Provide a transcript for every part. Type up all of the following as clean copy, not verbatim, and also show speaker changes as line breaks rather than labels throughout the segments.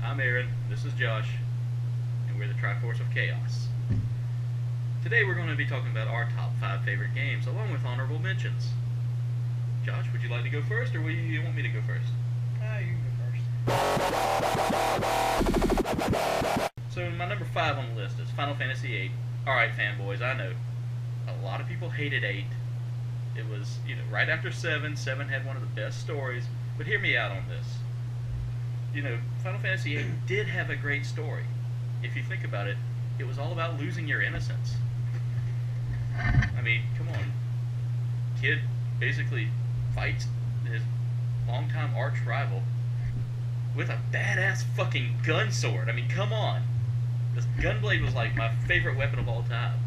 I'm Aaron, this is Josh, and we're the Triforce of Chaos. Today we're going to be talking about our top 5 favorite games, along with honorable mentions. Josh, would you like to go first, or you want me to go first?
You can go first.
So my number 5 on the list is Final Fantasy VIII. Alright, fanboys, I know. A lot of people hated 8. It was, right after 7. 7 had one of the best stories, but hear me out on this. Final Fantasy VIII did have a great story. If you think about it, it was all about losing your innocence. I mean, come on. Kid basically fights his longtime arch rival with a badass fucking gun sword. I mean, come on. This gunblade was like my favorite weapon of all time.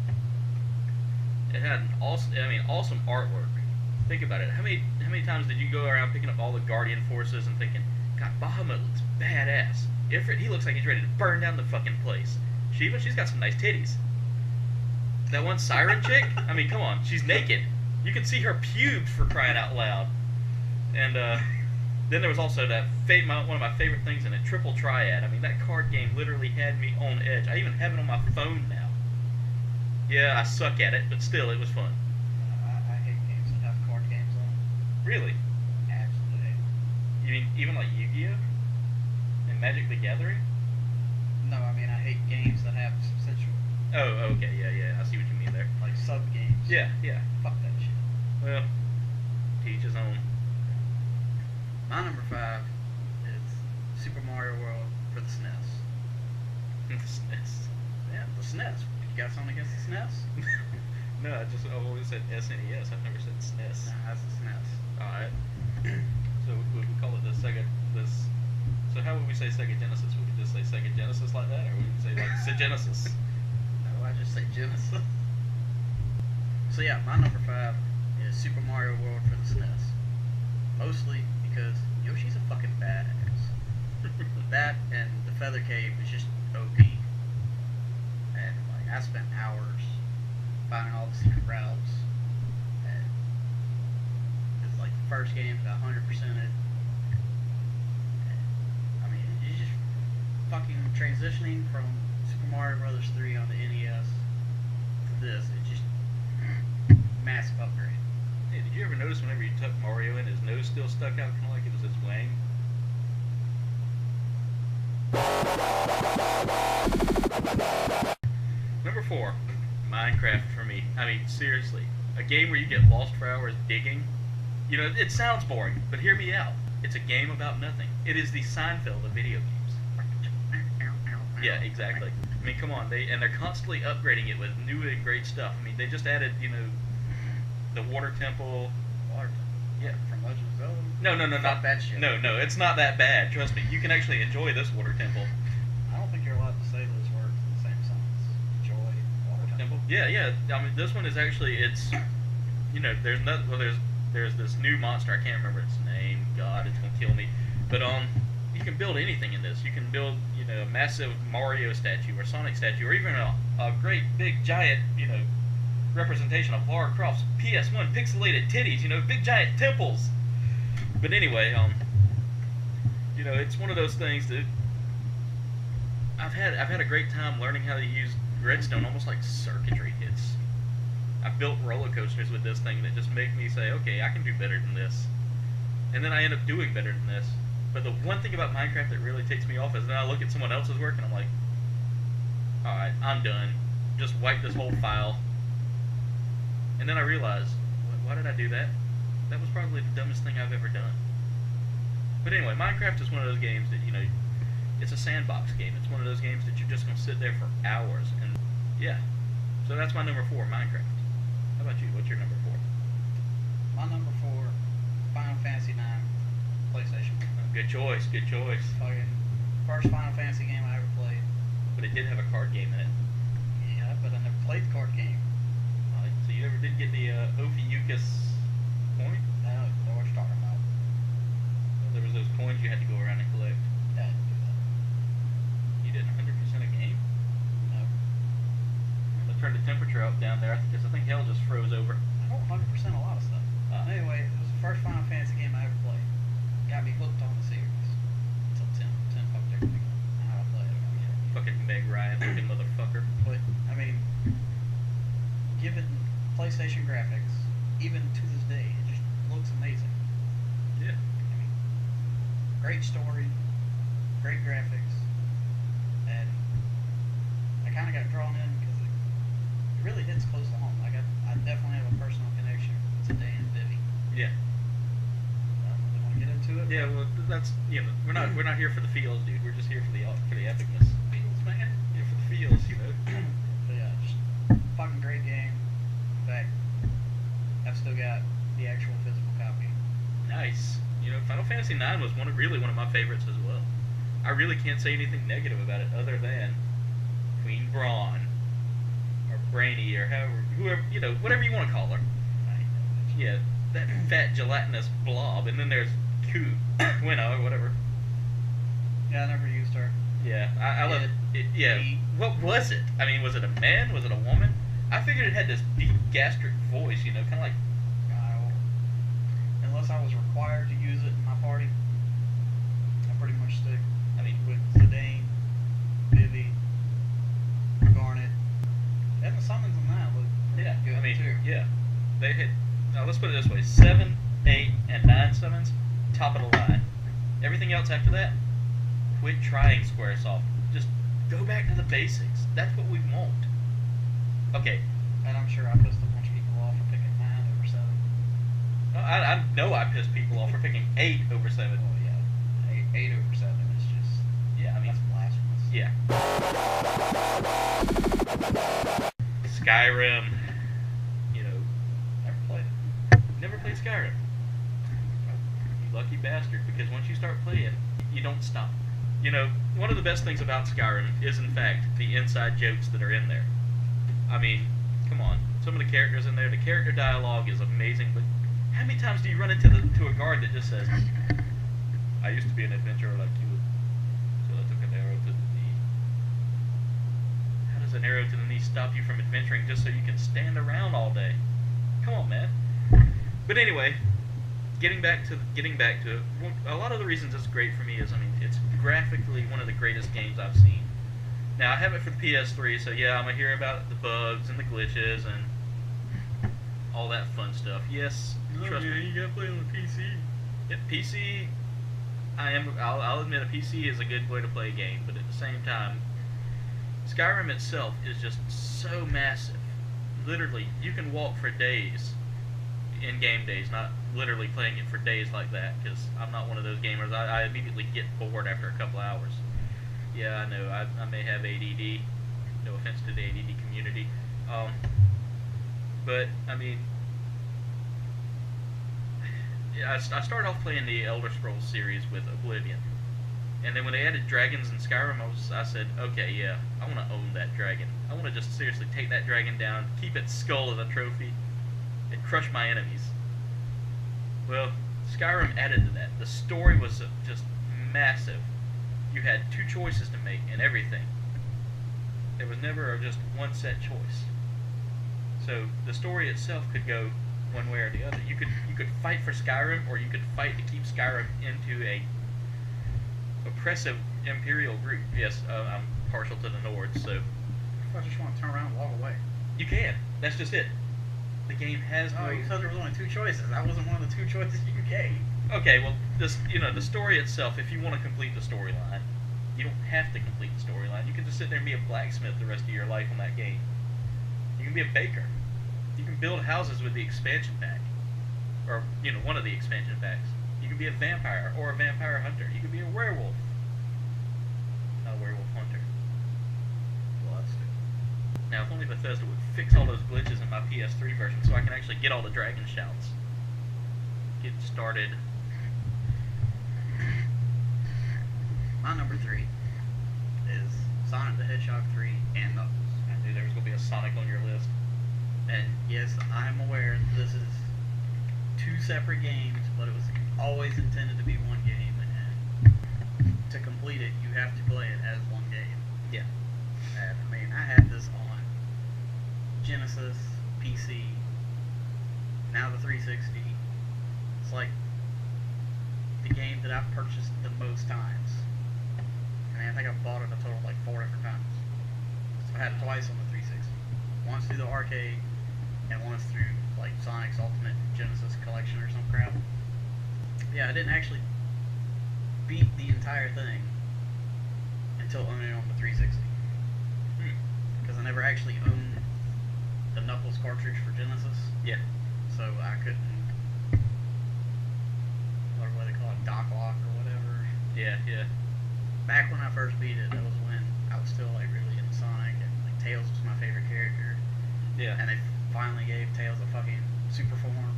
It had awesome artwork. Think about it. How many times did you go around picking up all the Guardian forces and thinking, God, Bahamut looks badass. Ifrit, he looks like he's ready to burn down the fucking place. Shiva, she's got some nice titties. That one siren chick, I mean, come on, she's naked. You can see her pubes, for crying out loud. And then there was also that one of my favorite things in it, Triple Triad. I mean, that card game literally had me on edge. I even have it on my phone now. Yeah, I suck at it, but still, it was fun.
I hate games that have card games on.
Really?
Absolutely.
You mean even like Yu-Gi-Oh? And Magic the Gathering?
No, I mean I hate games that have substantial,
Oh, okay, yeah, I see what you mean there.
like sub games.
Yeah.
Fuck that shit.
Well, to each his own.
My number 5 is Super Mario World for the SNES.
The SNES.
Yeah, the SNES. You got something against the SNES?
No, I've always said SNES. I've never said SNES.
Nah, that's the SNES.
Alright. So would we call it the Sega, so how would we say Sega Genesis? Would we just say Sega Genesis like that, or would we say like Genesis?
No, I just say Genesis. So yeah, my number 5 is Super Mario World for the SNES. Mostly because Yoshi's a fucking badass. That and the Feather Cave is just OP. And like I spent hours finding all the secret routes. And it's like the first game got 100%ed. I mean, it's just fucking transitioning from Super Mario Brothers 3 on the NES to this. It's just massive upgrade.
Hey, did you ever notice whenever you tuck Mario in, his nose still stuck out kind of like it was his wang? Number 4, Minecraft for me. I mean, seriously. A game where you get lost for hours digging. It sounds boring, but hear me out. It's a game about nothing. It is the Seinfeld of video games. Yeah, exactly. I mean, come on. They're constantly upgrading it with new and great stuff. I mean, they just added, the water temple.
Water temple?
Yeah.
From Legend of Zelda?
No, not
bad shit.
No, it's not that bad. Trust me, you can actually enjoy this water temple.
I don't think you're allowed to say those words in the same sentence. Enjoy water temple.
Yeah. I mean, this one is actually there's this new monster. I can't remember its name. God, it's gonna kill me. But you can build anything in this. You can build a massive Mario statue or Sonic statue, or even a great big giant representation of Lara Croft's PS1 pixelated titties. Big giant temples. But anyway, it's one of those things that I've had a great time learning how to use redstone, almost like circuitry. I've built roller coasters with this thing that just make me say, okay, I can do better than this. And then I end up doing better than this. But the one thing about Minecraft that really takes me off is then I look at someone else's work and I'm like, alright, I'm done. Just wipe this whole file. And then I realize, why did I do that? That was probably the dumbest thing I've ever done. But anyway, Minecraft is one of those games that, it's a sandbox game. It's one of those games that you're just going to sit there for hours. And yeah, so that's my number 4, Minecraft. How about you? What's your number 4?
My number 4, Final Fantasy 9, PlayStation.
Good choice.
Fucking first Final Fantasy game I ever played.
But it did have a card game in it.
Yeah, but I never played the card game.
So you ever did get the Ophiuchus coin?
I don't know what you're talking about.
Well, there was those coins you had to go around and collect.
Yeah, I didn't do that.
You did 100% a game?
No.
Let's turn the temperature up down there because I think hell just froze over.
I don't 100% a lot of stuff. Anyway, it was the first Final Fantasy game I ever played. Got me hooked on the series. Until 10 fucked everything up. given PlayStation graphics, even to this day, it just looks amazing.
Yeah.
I mean, great story, great graphics, and I kind of got drawn in because it really hits close to home. I definitely have a personal connection to Day and Vivi.
Yeah.
I don't really want to get into it.
Yeah, well, that's we're not here for the feels, dude. We're just here for the epicness.
Feels, man.
Yeah, for the feels,
But yeah, just fucking great game. In fact, I've still got the actual physical copy.
Nice. Final Fantasy IX was really one of my favorites as well. I really can't say anything negative about it other than Queen Braun or Brainy or whoever whatever you want to call her. Yeah, that fat gelatinous blob, and then there's Winnow or whatever.
Yeah, I never used her.
Yeah, I love it. Yeah, what was it? I mean, was it a man? Was it a woman? I figured it had this deep gastric voice, kind of like.
Unless I was required to use it in my party, I pretty much stick.
I mean,
with Zidane, Vivi, Garnet, and the summons on that look good too.
Yeah, they hit. Now let's put it this way: 7, 8, and 9 summons, top of the line. Everything else after that, quit trying SquareSoft. Just go back to the basics. That's what we want. Okay.
And I'm sure I pissed a bunch of people off for picking 9 over 7.
I know I pissed people off for picking 8 over 7.
Oh yeah, 8 over 7 is just that's blasphemous.
Yeah. Skyrim.
Never played it.
Never played Skyrim. You lucky bastard, because once you start playing, you don't stop. One of the best things about Skyrim is, in fact, the inside jokes that are in there. I mean, come on. Some of the characters in there, the character dialogue is amazing, but how many times do you run into a guard that just says, I used to be an adventurer like you, so I took an arrow to the knee. How does an arrow to the knee stop you from adventuring just so you can stand around all day? Come on, man. But anyway, getting back to it, a lot of the reasons it's great for me is, it's graphically one of the greatest games I've seen. Now, I have it for the PS3, so yeah, I'm going to hear about the bugs and the glitches and all that fun stuff. Yes, trust me.
You gotta play on the PC.
Yeah, PC, I'll admit a PC is a good way to play a game, but at the same time, Skyrim itself is just so massive. Literally, you can walk for days in game days, not literally playing it for days like that, because I'm not one of those gamers. I immediately get bored after a couple hours. Yeah, I know, I may have ADD, no offense to the ADD community, but, I started off playing the Elder Scrolls series with Oblivion, and then when they added dragons in Skyrim, I said, okay, yeah, I want to own that dragon. I want to just seriously take that dragon down, keep its skull as a trophy, and crush my enemies. Well, Skyrim added to that. The story was just massive. You had 2 choices to make in everything. There was never just one set choice. So the story itself could go one way or the other. You could fight for Skyrim, or you could fight to keep Skyrim into a oppressive imperial group. Yes, I'm partial to the Nords, so
I just want to turn around and walk away.
you can. That's just it. The game has no.
Oh, you said there was only 2 choices. That wasn't one of the 2 choices you gave.
Okay, well, the story itself, if you want to complete the storyline, you don't have to complete the storyline. You can just sit there and be a blacksmith the rest of your life on that game. You can be a baker. You can build houses with the expansion pack. Or, one of the expansion packs. You can be a vampire or a vampire hunter. You can be a werewolf. Not a werewolf hunter.
Well, that's stupid.
Now, if only Bethesda would fix all those glitches in my PS3 version so I can actually get all the dragon shouts. Get started.
My number 3 is Sonic the Hedgehog 3 and Knuckles.
I knew there was going to be a Sonic on your list.
And yes, I'm aware this is 2 separate games, but it was always intended to be one game, and to complete it, you have to play it as one game.
Yeah.
And, I had this on Genesis, PC, now the 360. It's like the game that I've purchased the most times. I think I've bought it a total of like 4 different times. So I had it twice on the 360. Once through the arcade, I didn't actually beat the entire thing until owning it on the 360. Because I never actually owned the Knuckles cartridge for Genesis.
Yeah.
So I couldn't, what do they call it, dock lock or whatever.
Yeah.
Back when I first beat it, that was when I was still like really into Sonic, and like Tails was my favorite character.
Yeah.
And they finally gave Tails a fucking super form.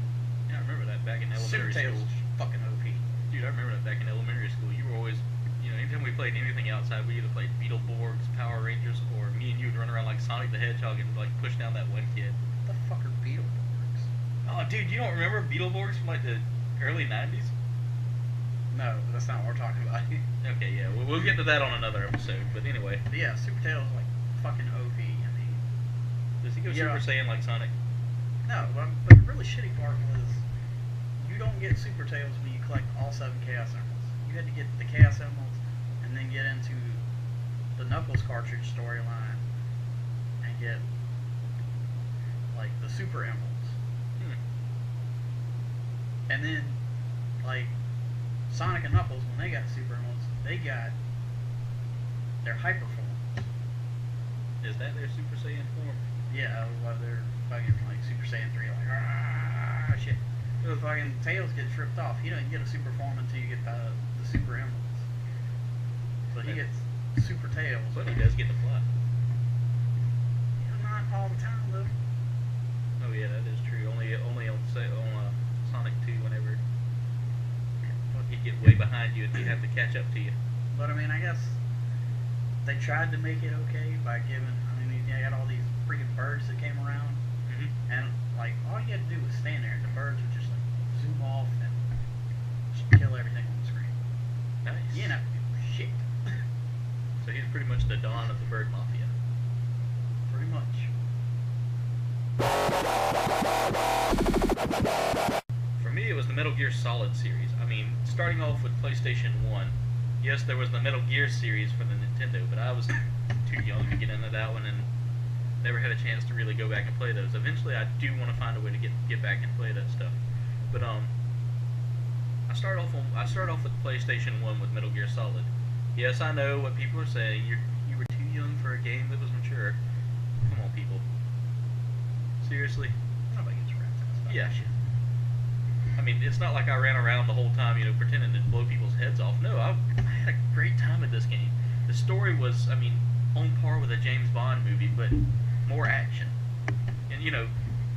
Yeah, I remember that back in
Super
elementary
Tails
school.
was fucking OP.
Dude, I remember that back in elementary school. You were always, anytime we played anything outside, we either played Beetleborgs, Power Rangers, or me and you would run around like Sonic the Hedgehog and like push down that one kid.
What the fuck are Beetleborgs?
Oh, dude, you don't remember Beetleborgs from like the early 90s?
No, that's not what we're talking about.
Okay, yeah, we'll get to that on another episode. But anyway,
But yeah, Super Tails like fucking OP. I mean,
does he go
Yeah.
Super Saiyan like Sonic?
no, but the really shitty part was you don't get Super Tails when you collect all 7 Chaos Emeralds. You had to get the Chaos Emeralds and then get into the Knuckles cartridge storyline and get like the Super Emeralds. And then like Sonic and Knuckles, when they got Super Emeralds, they got their Hyper forms.
Is that their Super Saiyan form?
Yeah, while they're fucking like Super Saiyan 3, like shit. The fucking Tails get tripped off. You don't get a super form until you get the Super Emeralds. So he gets Super Tails.
But he does get to fly.
Not all the time though.
Oh yeah, that is true. Only on Sonic 2 whenever he'd get way behind you and he'd have to catch up to you.
But I mean, I guess they tried to make it okay by giving. I mean, you got all these freaking birds that came around, and like all you had to do was stand there, and the birds would just like zoom off and just kill everything on the screen.
Nice.
You know, shit.
So he's pretty much the Don of the bird mafia.
Pretty much.
For me, it was the Metal Gear Solid series. I mean, starting off with PlayStation 1, yes, there was the Metal Gear series for the Nintendo, but I was too young to get into that one and never had a chance to really go back and play those. Eventually, I do want to find a way to get back and play that stuff. But I start off with PlayStation 1 with Metal Gear Solid. Yes, I know what people are saying. You were too young for a game that was mature. Come on, people. Seriously?
Nobody gets around to that stuff.
Yeah. I mean, it's not like I ran around the whole time, pretending to blow people's heads off. No, I had a great time with this game. The story was, I mean, on par with a James Bond movie, but more action. And,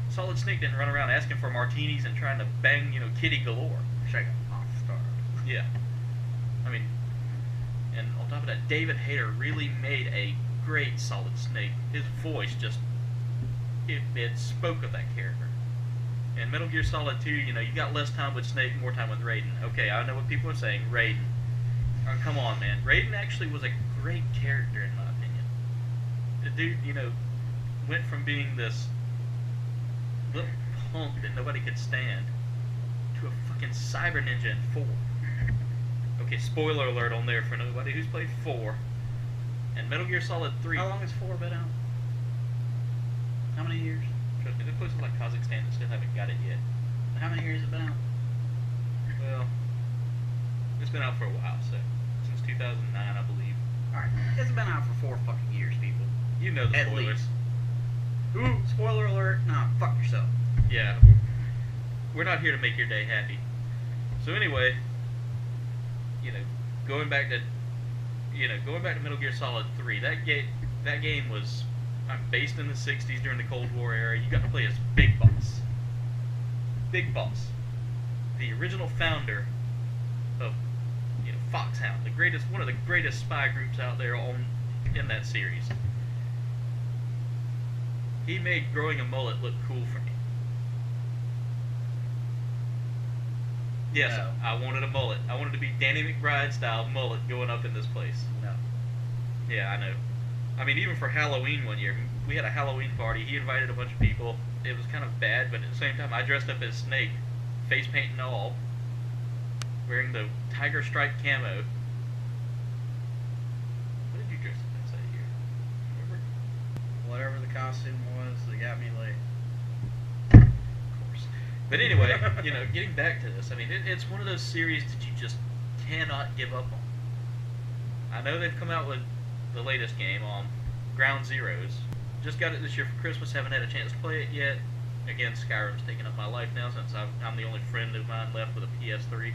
Solid Snake didn't run around asking for martinis and trying to bang, kitty galore.
Shake it off, start.
Yeah. I mean, and on top of that, David Hayter really made a great Solid Snake. His voice just, it spoke of that character. And Metal Gear Solid 2, you got less time with Snake, more time with Raiden. Okay, I know what people are saying, Raiden. Come on, man. Raiden actually was a great character, in my opinion. The dude, went from being this little punk that nobody could stand to a fucking cyber ninja in 4. Okay, spoiler alert on there for nobody who's played 4. And Metal Gear Solid 3.
How long has 4 been out? How many years?
Trust me, there are places like Kazakhstan that still haven't got it yet.
How many years has it been out?
Well, it's been out for a while, so since 2009, I believe.
Alright, it's been out for 4 fucking years, people.
You know the
At
spoilers.
least. Ooh, spoiler alert. Nah, fuck yourself.
Yeah, we're not here to make your day happy. So anyway, going back to Metal Gear Solid 3, that game was based in the 60s during the Cold War era. You got to play as Big Boss. Big Boss, the original founder of Foxhound, one of the greatest spy groups out there in that series. He made growing a mullet look cool for me. Yes,
No.
I wanted a mullet. I wanted to be Danny McBride style mullet going up in this place.
No.
Yeah, I know. I mean, even for Halloween one year, we had a Halloween party. He invited a bunch of people. It was kind of bad, but at the same time, I dressed up as Snake, face paint and all, wearing the tiger stripe camo. What did you dress up as that year? Remember?
Whatever the costume was that got me late.
Of course. But anyway, getting back to this, I mean, it's one of those series that you just cannot give up on. I know they've come out with the latest game on Ground Zeroes. Just got it this year for Christmas. Haven't had a chance to play it yet. Again, Skyrim's taken up my life now since I'm the only friend of mine left with a PS3.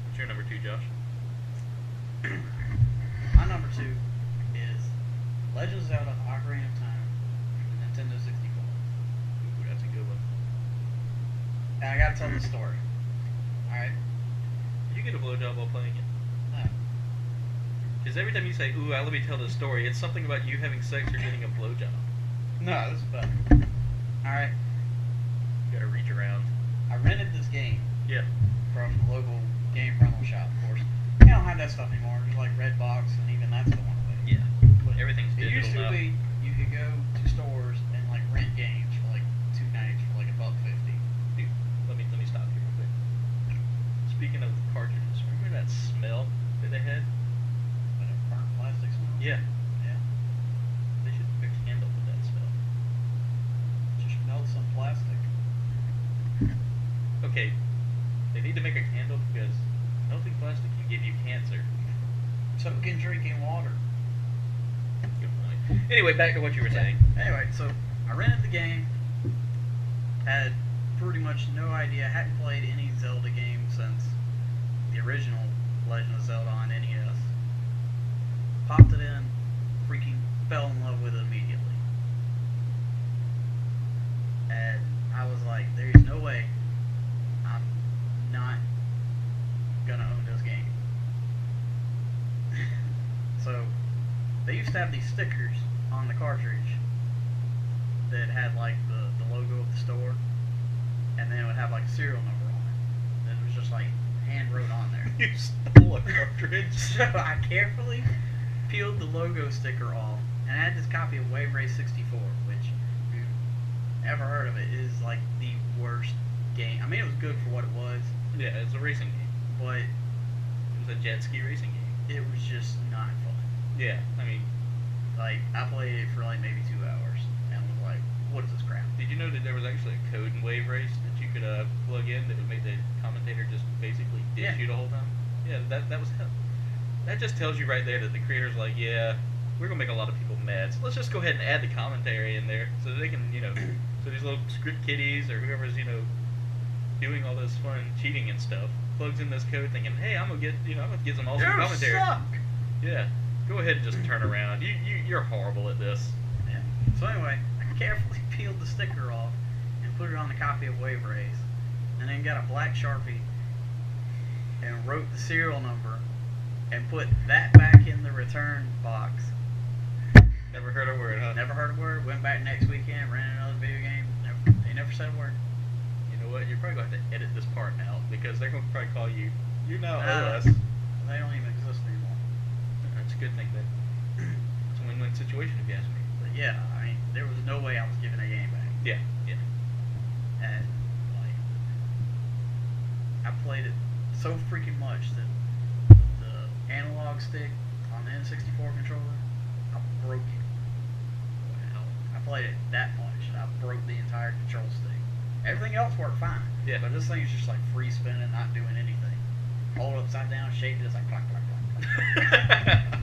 What's your number 2, Josh?
My number 2 is Legend of Zelda: Ocarina of Time for Nintendo 64.
Ooh, that's a good one.
And I gotta tell the story. Alright?
Did you get a blowjob while playing it?
No.
Because every time you say, ooh, let me tell this story, it's something about you having sex or getting a blowjob.
No, this is better. Alright?
You gotta reach around.
I rented this game
Yeah.
from the local game rental shop, of course. They don't have that stuff anymore. There's like Redbox, and even that's going away.
Yeah. Everything's
It
digital
used to
now.
be you could go to stores and like rent games for like 2 nights for like $1.50.
Dude, let me stop you real quick. Speaking of cartridges, remember that smell that they had?
But a burnt plastic smell.
Yeah.
Yeah.
They should fix candle with that smell.
Just melt some plastic.
Okay, they need to make a candle because melting plastic can give you cancer.
So we can drink in water.
Good point. Anyway, back to what you were saying.
Anyway, so I rented the game. Had pretty much no idea. Hadn't played any Zelda game since the original Legend of Zelda on NES. Popped it in. Freaking fell in love with it immediately. And I was like, there's no way I'm not gonna own this game. So they used to have these stickers on the cartridge that had like the logo of the store, and then it would have like a serial number on it. And it was just like hand wrote on there.
You stole a cartridge.
So I carefully peeled the logo sticker off, and I had this copy of Wave Race 64, which, if you've ever heard of it, is like the worst game. I mean, it was good for what it was,
Yeah, it's a racing game.
but
It was a jet ski racing game.
it was just not fun.
Yeah, I mean,
Like, I played it for like maybe 2 hours, and was like, what is this crap?
did you know that there was actually a code in Wave Race that you could plug in that would make the commentator just basically dish
Yeah.
you the whole time? Yeah, that was that just tells you right there that the creator's like, yeah, we're gonna make a lot of people mad, so let's just go ahead and add the commentary in there so that they can, so these little script kiddies or whoever's, doing all this fun cheating and stuff plugs in this code thinking, hey, I'm gonna get some awesome commentary.
Suck!
Yeah, go ahead and just turn around. You're horrible at this.
Yeah. So anyway, I carefully peeled the sticker off and put it on a copy of Wave Race, and then got a black Sharpie and wrote the serial number and put that back in the return box.
Never heard a word, huh?
Never heard a word. Went back next weekend, rented another video game. They never said a word.
You know what? You're probably going to have to edit this part out because they're going to probably call you. You now owe us.
They don't even exist anymore.
That's a good thing then. It's a win-win situation if you ask me.
But yeah, I mean, there was no way I was giving that game back.
Yeah, yeah.
And like, I played it so freaking much that the analog stick on the N64 controller, I broke it.
Wow.
I played it that much, and I broke the entire control stick. Everything else worked fine.
Yeah.
But this thing is just like free spinning, not doing anything. Hold it upside down, shake it, it's like clack, clack, clack, clack.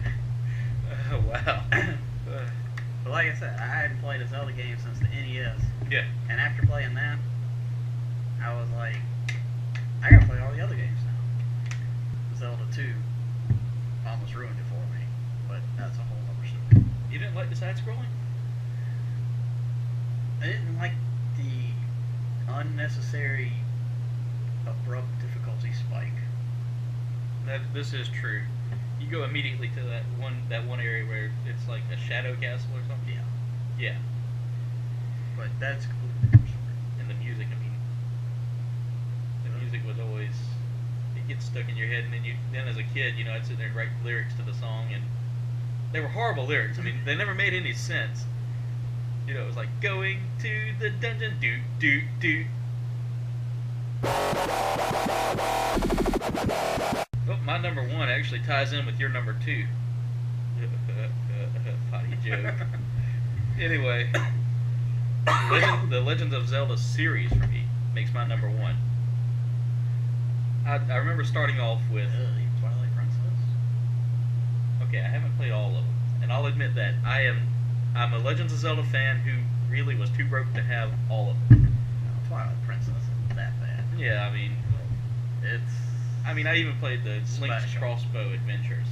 Oh, wow.
But like I said, I hadn't played a Zelda game since the NES.
Yeah.
And after playing that, I was like, I gotta play all the other games now. Zelda 2 almost ruined it for me, but that's a whole other story.
You didn't like the side-scrolling?
I didn't like the unnecessary abrupt difficulty spike.
This is true. You go immediately to that one area where it's like a shadow castle or something.
Yeah.
Yeah.
But that's a completely different story.
And the music, I mean, the music was always, it gets stuck in your head, and then as a kid, I'd sit there and write lyrics to the song, and they were horrible lyrics. I mean, they never made any sense. It was like, going to the dungeon, doot, doot, doot. Oh, my number 1 actually ties in with your number 2. Potty joke. Anyway, the Legends of Zelda series for me. makes my number one. I remember starting off with.
Twilight Princess.
Okay, I haven't played all of them, and I'll admit that I'm a Legends of Zelda fan who really was too broke to have all of them.
No, Twilight Princess isn't that bad.
Yeah,
It's.
I even played the Link's
Special.
Crossbow Adventures.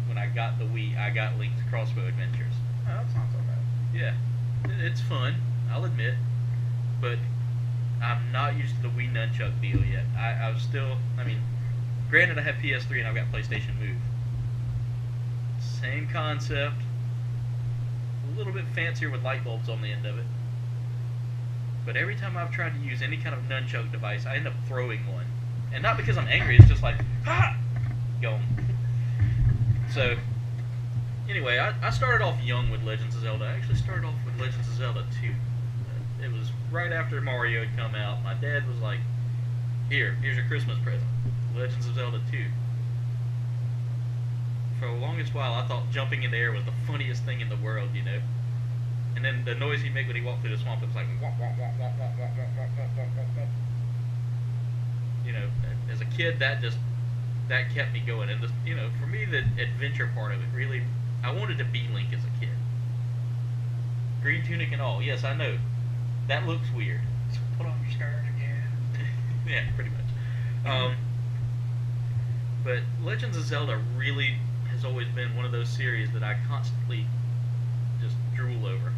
When I got the Wii, I got Link's Crossbow Adventures.
Oh, that's not so bad.
Yeah, it's fun, I'll admit, but I'm not used to the Wii Nunchuck deal yet. I was still, granted I have PS3 and I've got PlayStation Move. Same concept, a little bit fancier with light bulbs on the end of it. But every time I've tried to use any kind of nunchuck device, I end up throwing one. And not because I'm angry, it's just like, ha! Gone. So, anyway, I started off young with Legends of Zelda. I actually started off with Legends of Zelda 2. It was right after Mario had come out. My dad was like, here's your Christmas present. Legends of Zelda 2. For the longest while, I thought jumping in the air was the funniest thing in the world, you know? And then the noise he'd make when he walked through the swamp, it was like, womp, womp, womp, womp, womp, womp, womp, womp, womp, womp, womp. You know, as a kid, that kept me going. And, for me, the adventure part of it, really, I wanted to be Link as a kid. Green tunic and all, yes, I know. That looks weird.
So put on your skirt again.
Yeah, pretty much. But Legends of Zelda really has always been one of those series that I constantly just drool over.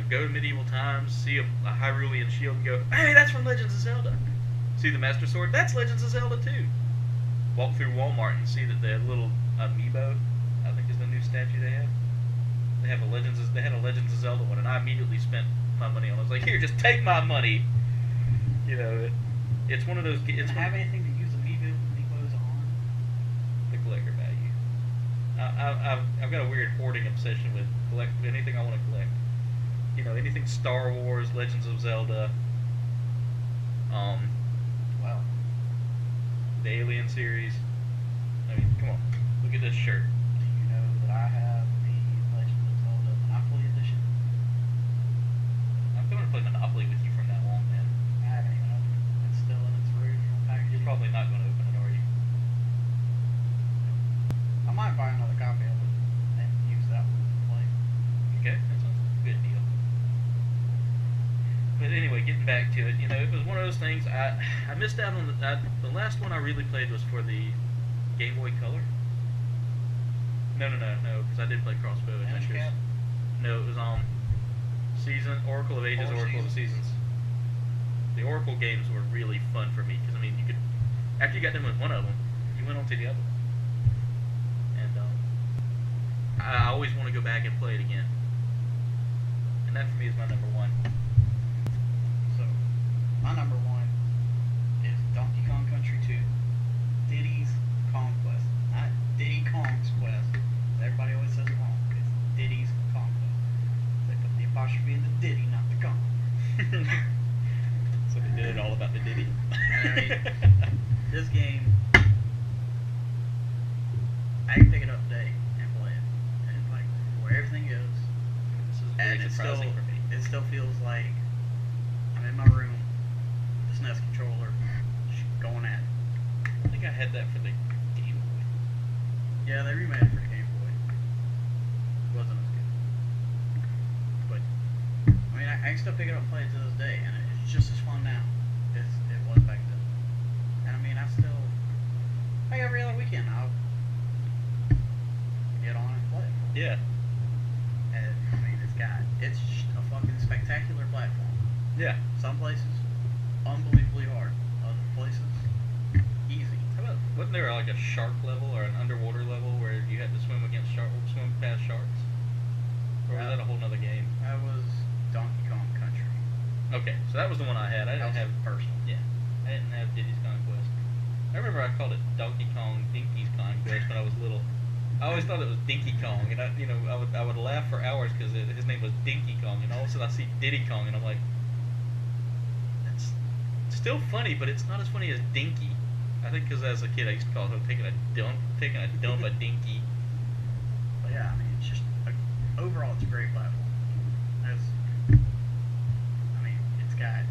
Go to medieval times, see a Hyrulean shield and go, hey, that's from Legends of Zelda. See the Master Sword, that's Legends of Zelda too. Walk through Walmart and see that the little amiibo, I think is the new statue they have. They had a Legends of Zelda one, and I immediately spent my money on it. I was like, here, just take my money. It's one of those.
Does it have anything to use amiibos on?
The collector value. I've got a weird hoarding obsession with anything I want to collect. Anything Star Wars, Legends of Zelda,
Wow.
the Alien series. Come on, look at this shirt.
Do you know that I have the Legend of Zelda Monopoly Edition?
I'm going to play Monopoly with you from now on, man.
I haven't even opened it. It's still in its original package.
You're probably not going to open it, are you?
I might buy another copy of it and use that one to play.
Okay, that sounds like a good deal. But anyway, getting back to it, it was one of those things. I missed out on the last one I really played was for the Game Boy Color. No, because I did play Crossbow Adventures.
Handicap?
No, it was on Oracle of Ages, Oracle of Seasons. The Oracle games were really fun for me because you could, after you got done with one of them, you went on to the other. And I always want to go back and play it again. And that for me is my number one.
So, my number one is Donkey Kong Country 2, Diddy's Conquest. Not Diddy Kong's Quest. Everybody always says it wrong. It's Diddy's Conquest. They put the apostrophe in the Diddy, not the Kong.
So they did it all about the Diddy.
This game, I can pick it up today and play it. And where everything goes.
This is
And
very surprising for me.
it still feels like I'm in my room, the SNES controller, just going at it.
I think I had that for the Game Boy.
Yeah, they remade it for the Game Boy. It wasn't as good. But, I can still pick it up and play it to this day, and it's just as fun now as it was back then. And every other weekend I'll get on and play it.
Yeah.
And, it's just a fucking spectacular platform.
Yeah.
Some places, unbelievably hard. Other places, easy.
How about, wasn't there like a shark level or an underwater level where you had to swim past sharks? Or was that a whole nother game?
That was Donkey Kong Country.
Okay, so that was the one I had. I didn't have
the first one.
Yeah, I didn't have Diddy's Conquest. I remember I called it Donkey Kong Dinky's Conquest when I was little. I always thought it was Dinky Kong, and I would laugh for hours because his name was Dinky Kong, and all of a sudden I see Diddy Kong, and I'm like, that's still funny, but it's not as funny as Dinky. I think because as a kid I used to call him taking a dump a Dinky.
But yeah, it's just overall it's a great platform. It's got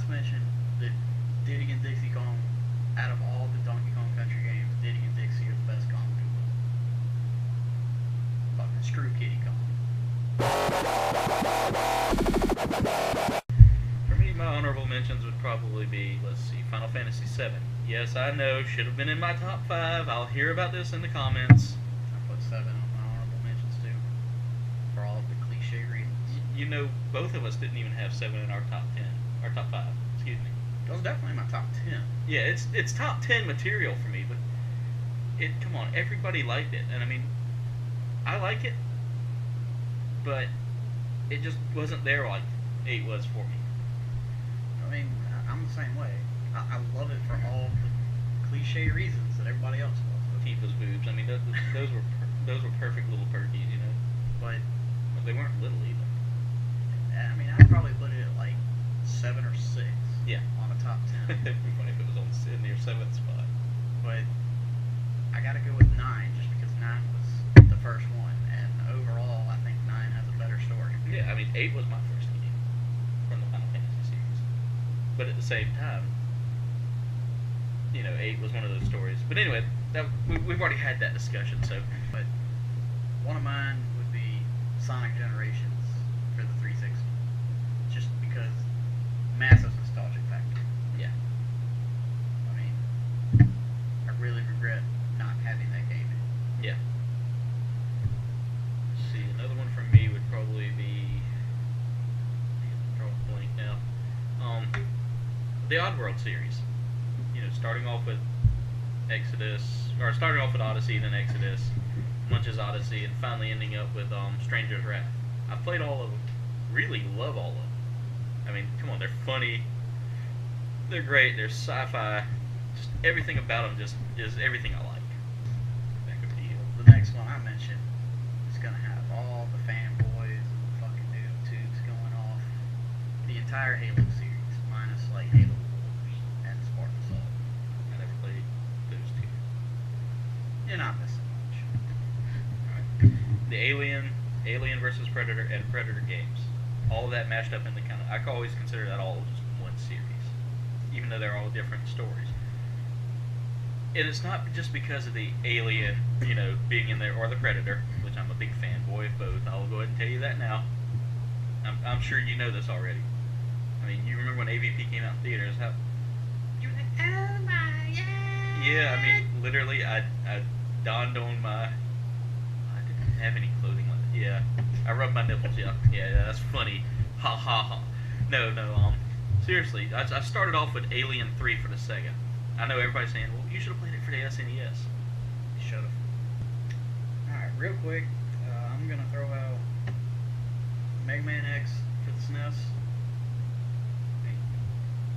to mention that Diddy and Dixie Kong, out of all the Donkey Kong Country games, Diddy and Dixie are the best Kong duo. Fucking screw Kitty Kong.
For me, my honorable mentions would probably be, let's see, Final Fantasy VII. Yes, I know, should have been in my top 5. I'll hear about this in the comments.
I put 7 on my honorable mentions too, for all of the cliche reasons.
You know, both of us didn't even have 7 in our top 10. Our top 5, excuse me.
It was definitely my top 10.
Yeah, it's top 10 material for me, but come on, everybody liked it. And I mean, I like it, but it just wasn't there like 8 was for me.
I mean, I'm the same way. I love it for all the cliche reasons that everybody else loves.
Tifa's boobs, I mean, those were perfect little perkies, you know.
But
they weren't little either.
I mean, I'd probably put it at like 7 or 6.
Yeah.
On a top 10.
It'd be funny if it was in your 7th spot.
But I gotta go with 9 just because 9 was the first one, and overall I think 9 has a better story.
Yeah, I mean 8 was my first game from the Final Fantasy series. But at the same time, you know, 8 was one of those stories. But anyway, we've already had that discussion, so.
But one of mine would be Sonic Generations for the 360. Just because massive nostalgic factor.
Yeah.
I mean, I really regret not having that game in.
Yeah. Let's see, another one from me would probably be. I'm drawing a blank now. The Oddworld series. You know, starting off with Odyssey, then Exodus, Munch's Odyssey, and finally ending up with Stranger's Wrath. I've played all of them. Really love all of them. I mean, come on, they're funny. They're great. They're sci-fi. Just everything about them just is everything I like. Back over to you.
The next one I mentioned is gonna have all the fanboys and the fucking noob tubes going off. The entire Halo series, minus like Halo Wars and Spartan Assault.
I never played those two.
You're not missing much.
Alright. The Alien versus Predator, and Predator games. All of that mashed up in the kind of. I always consider that all just one series, even though they're all different stories. And it's not just because of the Alien, you know, being in there, or the Predator, which I'm a big fanboy of both. I'll go ahead and tell you that now. I'm sure you know this already. I mean, you remember when AVP came out in theaters? How?
You're like, oh my god.
Yeah, I mean, literally, I donned on my. I didn't have any clothing on it. Yeah, I rubbed my nipples. Yeah, that's funny. Ha ha ha. No. Seriously, I started off with Alien 3 for the Sega. I know everybody's saying, well, you should have played it for the SNES. You should have.
Alright, real quick, I'm gonna throw out Mega Man X for the SNES.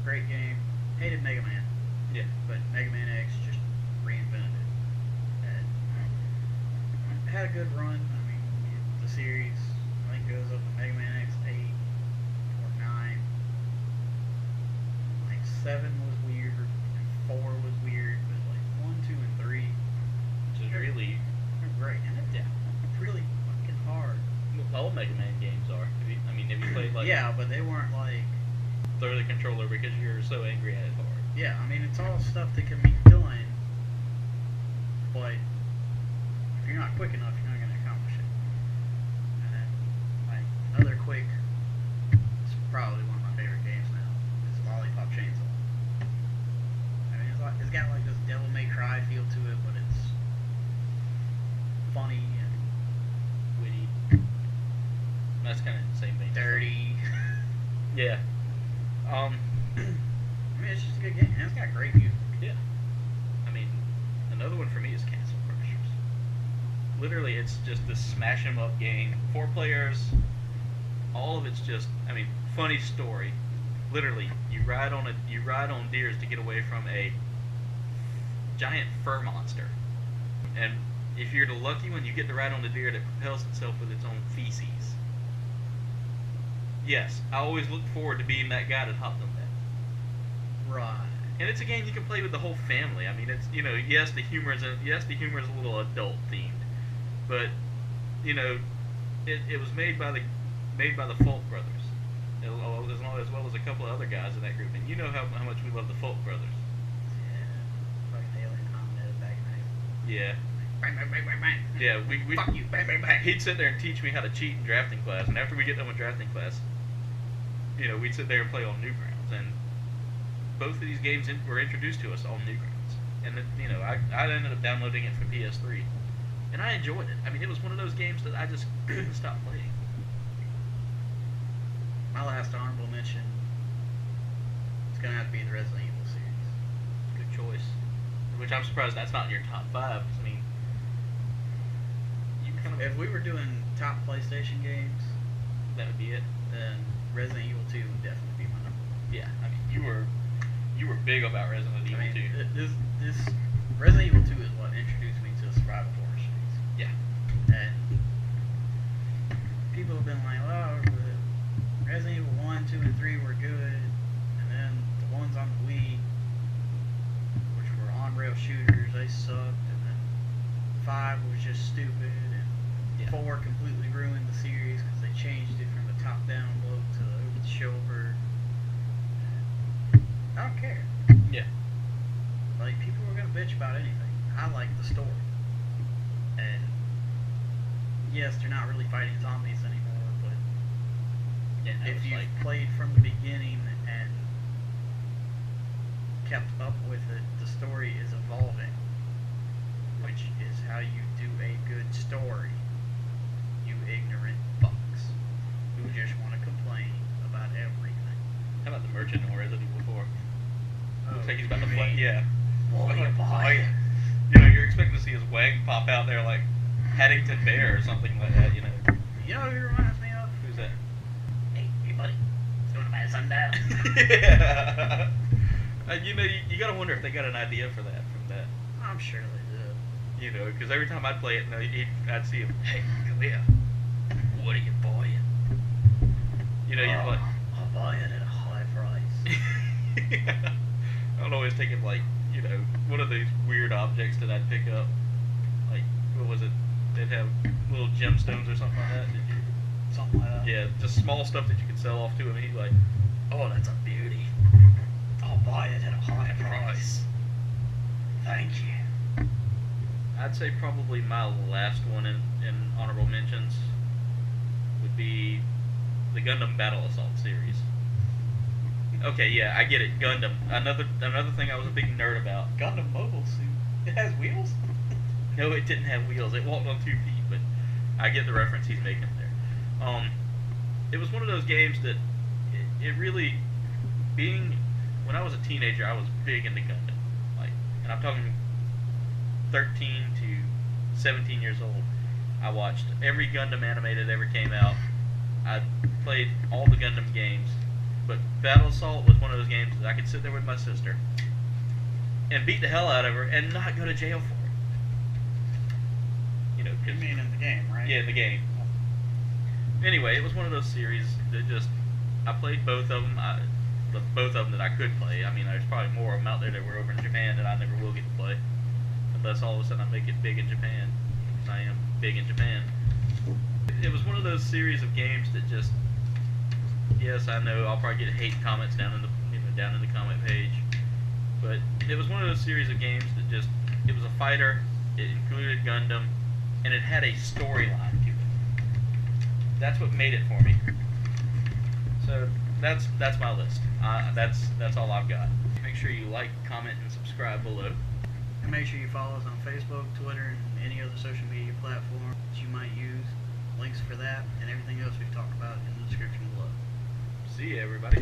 Great game. Hated Mega Man.
Yeah.
But Mega Man X just reinvented it. And it had a good run. I mean, the series, I think, goes up to Mega Man X 8 or 9. Like 7 was weird, and 4 was weird, but like 1, 2, and 3,
Which is really.
they're great. And they're really fucking hard.
All Mega Man games are. Have you played like.
Yeah, but they weren't like.
Throw the controller because you're so angry at it hard.
Yeah, I mean, it's all stuff that can be done, but if you're not quick enough, you're not going to accomplish it. And then, like, another quick, it's probably one of my favorite games now, is Lollipop Chainsaw. I mean, it's got like this Devil May Cry feel to it, but it's funny and
Witty. That's kind of the same thing.
dirty.
Yeah.
I mean, it's just a good game, and it's got great music.
Yeah. I mean, another one for me is Castle Crashers. Literally, it's just this smash 'em up game. 4 players. All of it's just, I mean, funny story. Literally, you ride on deers to get away from a giant fur monster. And if you're the lucky one, you get to ride on the deer that propels itself with its own feces. Yes, I always look forward to being that guy that hopped on that.
Right.
And it's a game you can play with the whole family. I mean, it's, you know, yes, the humor is a little adult themed, but you know, it was made by the Fault brothers, as well as a couple of other guys in that group. And you know how much we love the Folk brothers.
Yeah. Fucking alien hominid back in the day.
Yeah.
Bang, bang, bang, bang, bang.
Yeah, we
Fuck you, bang, bang, bang.
he'd sit there and teach me how to cheat in drafting class, and after we get done with drafting class, we'd sit there and play on Newgrounds, and both of these games were introduced to us on Newgrounds, and then, I ended up downloading it for PS3, and I enjoyed it. I mean, it was one of those games that I just couldn't stop playing.
My last honorable mention is gonna have to be the Resident Evil series.
Good choice. Which I'm surprised that's not in your top 5. 'Cause, I mean, you kind of
If we were doing top PlayStation games,
that would be it.
then Resident Evil 2 would definitely be my number one.
Yeah, I mean, you were big about Resident Evil
I mean,
2.
this Resident Evil 2 is what introduced me to the survival horror series.
Yeah.
And people have been like, well, Resident Evil 1, 2, and 3 were good, and then the ones on the Wii, which were on-rail shooters, they sucked, and then 5 was just stupid, and
Yeah.
4 completely ruined the series because they changed it from the top-down look to the over-the-shoulder. I don't care.
Yeah.
Like, people were gonna bitch about anything. I like the story. And yes, they're not really fighting zombies anymore, but
Yeah, that
if
was
you've
like,
played from the beginning and kept up with it, the story is evolving, which is how you do a good story. You ignorant fucks who just want to complain about everything.
how about the merchant in Resident Evil 4?
Oh,
Looks like he's about to
you
fly.
mean,
Yeah.
what are you
Oh,
buying?
yeah. You're expecting to see his wang pop out there like Paddington Bear or something like that,
You know who he reminds me of?
Who's that?
Hey buddy, it's going to buy a sundial.
Yeah. You gotta wonder if they got an idea for that from that.
I'm sure they did.
Because every time I'd play it, I'd see him. Hey, come here.
What are you buying?
You're like.
I'll buy it at a high price.
I'd always take it like, one of these weird objects that I'd pick up. Like, what was it? They'd have little gemstones or something like that. Did you?
Something like that.
Yeah, just small stuff that you could sell off to him. And he's like, oh, that's a beauty.
I'll buy it at a high price. Thank you.
I'd say probably my last one in honorable mentions would be the Gundam Battle Assault series. Okay, yeah, I get it. Gundam. Another thing I was a big nerd about.
Gundam Mobile Suit. It has wheels?
No, it didn't have wheels. It walked on 2 feet, but I get the reference he's making there. It was one of those games that it really, when I was a teenager, I was big into Gundam. And I'm talking 13 to 17 years old. I watched every Gundam anime that ever came out. I played all the Gundam games. But Battle Assault was one of those games that I could sit there with my sister and beat the hell out of her and not go to jail for it.
You mean in the game, right?
Yeah, in the game. Anyway, it was one of those series that I played both of them. Both of them that I could play. I mean, there's probably more of them out there that were over in Japan that I never will get to play. Unless all of a sudden I make it big in Japan. Because I am big in Japan. It was one of those series of games that just... Yes, I know I'll probably get hate comments down in the comment page. But it was one of those series of games that it was a fighter, it included Gundam, and it had a storyline to it. That's what made it for me. So that's my list. That's all I've got. Make sure you like, comment, and subscribe below.
And make sure you follow us on Facebook, Twitter, and any other social media platform that you might use. Links for that and everything else we've talked about in the description below.
See ya, everybody.